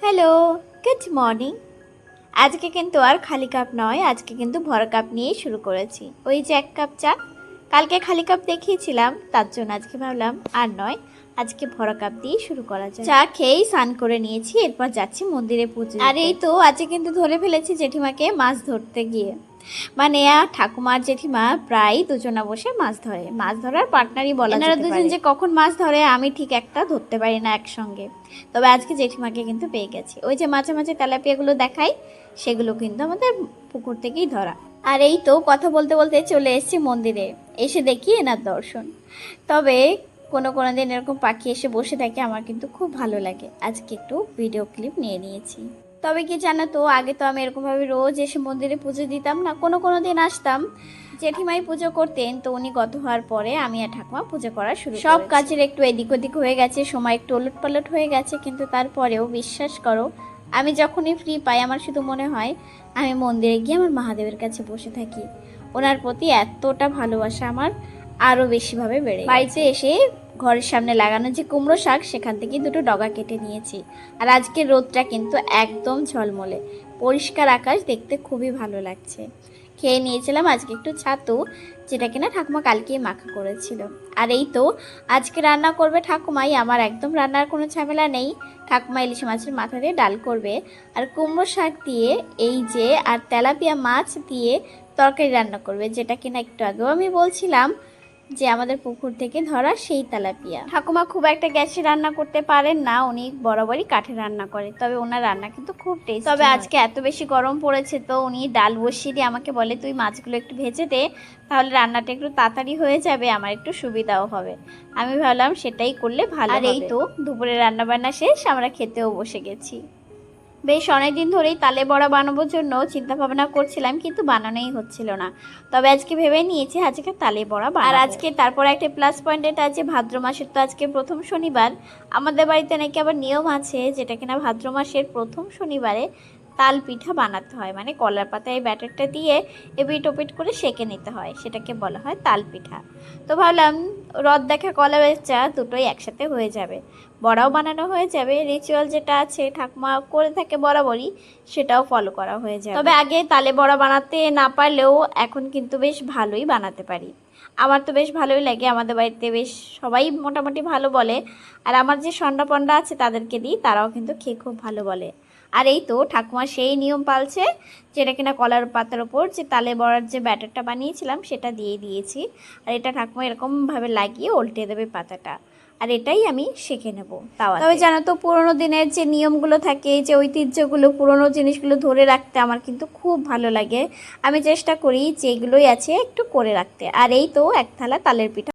Hello, good morning. আজকে কিন্তু আর খালি কাপ নয়, আজকে কিন্তু ভরা কাপ নিয়েই শুরু করেছি। ওই যে 1 কাপ চা, কালকে খালি কাপ দেখিয়েছিলাম, তার জন্য আজকে ভাবলাম আর নয়, আজকে ভরা কাপ দিয়েই শুরু করা যায়। চা খেয়েই স্নান করে নিয়েছি, এরপর যাচ্ছি মন্দিরে পুজো দিতে। আর এই তো আজকে কিন্তু ধরে ফেলেছি জেঠিমাকে মাছ ধরতে গিয়ে। মানে ঠাকুমার জেঠিমা প্রায় দুজনা বসে মাছ ধরে, মাছ ধরার পার্টনারই বলা যেতে পারে। এনারা দুজন যে কখন মাছ ধরে আমি ঠিক একটা ধরতে পারি না একসঙ্গে। তবে আজকে জেঠিমাকে কিন্তু পেয়ে গেছি। ওই যে মাঝে মাঝে তেলাপিয়াগুলো দেখাই, সেগুলো কিন্তু আমাদের পুকুর থেকেই ধরা। আর এই তো কথা বলতে বলতে চলে এসেছি মন্দিরে, এসে দেখি এনার দর্শন। তবে কোনো দিন এরকম পাখি এসে বসে থাকে, আমার কিন্তু খুব ভালো লাগে। আজকে একটু ভিডিও ক্লিপ নিয়ে নিয়েছি। তবে কি জানো তো, আগে তো আমি এরকমভাবে রোজ এসে মন্দিরে পুজো দিতাম না, কোনো দিন আসতাম, জেঠিমাই পুজো করতেন, তো উনি গত হওয়ার পরে আমি আর ঠাকুমা পুজো করা শুরু। সব কাজের একটু এদিক ওদিক হয়ে গেছে, সময় একটু ওলট পালট হয়ে গেছে, কিন্তু তারপরেও বিশ্বাস করো, আমি যখনই ফ্রি পাই আমার শুধু মনে হয় আমি মন্দিরে গিয়ে আমার মহাদেবের কাছে বসে থাকি। ওনার প্রতি এতটা ভালোবাসা আমার আরও বেশিভাবে বেড়ে। বাড়িতে এসে ঘরের সামনে লাগানো যে কুমড়ো শাক, সেখান থেকে দুটো ডগা কেটে নিয়েছি। আর আজকের রোদটা কিন্তু একদম ঝলমলে, পরিষ্কার আকাশ, দেখতে খুবই ভালো লাগছে। খেয়ে নিয়েছিলাম আজকে একটু ছাতু, যেটা কিনা ঠাকুমা কালকেই মাখা করেছিল। আর এই তো আজকে রান্না করবে ঠাকুমাই, আমার একদম রান্নার কোনো ঝামেলা নেই। ঠাকুমা ইলিশ মাছের মাথা দিয়ে ডাল করবে, আর কুমড়ো শাক দিয়ে এই যে আর তেলাপিয়া মাছ দিয়ে তরকারি রান্না করবে, যেটা কিনা একটু আগেও আমি বলছিলাম যে আমাদের পুকুর থেকে ধরা সেই তেলাপিয়া। ঠাকুমা খুব একটা গ্যাসে রান্না করতে পারেন না, উনি বরাবরই কাঠে রান্না করে, তবে ওনার রান্না কিন্তু খুব টেস্টি। তবে আজকে এত বেশি গরম পড়েছে, তো উনি ডাল বসিয়ে দিয়ে আমাকে বলে তুই মাছগুলো একটু ভেজে দে, তাহলে রান্নাটা একটু তাড়াতাড়ি হয়ে যাবে, আমার একটু সুবিধাও হবে। আমি ভাবলাম সেটাই করলে ভালো হবে। আর এই তো দুপুরে রান্না বান্না শেষ, আমরা খেতেও বসে গেছি। বেশ অনেকদিন ধরেই তালে বড়া বানানোর জন্য চিন্তা ভাবনা করছিলাম, কিন্তু বানানোই হচ্ছিল না। তবে আজকে ভেবে নিয়েছি আজকে তালে বড়া বানাবো। আর আজকে তারপর একটা প্লাস পয়েন্ট এটা আছে, ভাদ্র মাসের তো আজকে প্রথম শনিবার। আমাদের বাড়িতে নাকি আবার নিয়ম আছে, যেটা কিনা ভাদ্র মাসের প্রথম শনিবারে তাল পিঠা বানাতে হয়, মানে কলার পাতায় ব্যাটারটা দিয়ে এপিট ওপিট করে সেঁকে নিতে হয়, সেটাকে বলা হয় তাল পিঠা। তো ভাবলাম রদ দেখা কলা বেচা দুটোই একসাথে হয়ে যাবে, বড়াও বানানো হয়ে যাবে, রিচুয়াল যেটা আছে ঠাকুমা করে থাকে বরাবরই, সেটাও ফলো করা হয়ে যাবে। তবে আগে তালে বড়া বানাতে না পারলেও এখন কিন্তু বেশ ভালোই বানাতে পারি। আমার তো বেশ ভালোই লাগে, আমাদের বাড়িতে বেশ সবাই মোটামুটি ভালো বলে। আর আমার যে সন্ডা পন্ডা আছে তাদেরকে দিই, তারাও কিন্তু খেয়ে খুব ভালো বলে। আর এই তো ঠাকুমা সেই নিয়ম পালছে, যেটা কিনা কলার পাতার ওপর যে তালে বড়ার যে ব্যাটারটা বানিয়েছিলাম সেটা দিয়ে দিয়েছি। আর এটা ঠাকুমা এরকমভাবে লাগিয়ে উল্টে দেবে পাতাটা, আর এটাই আমি শিখে নেব তাওয়াতে। তবে জানো তো, পুরোনো দিনের যে নিয়মগুলো থাকে, যে ঐতিহ্যগুলো, পুরোনো জিনিসগুলো ধরে রাখতে আমার কিন্তু খুব ভালো লাগে। আমি চেষ্টা করি যেগুলোই আছে একটু করে রাখতে। আর এই তো এক থালা তালের পিঠা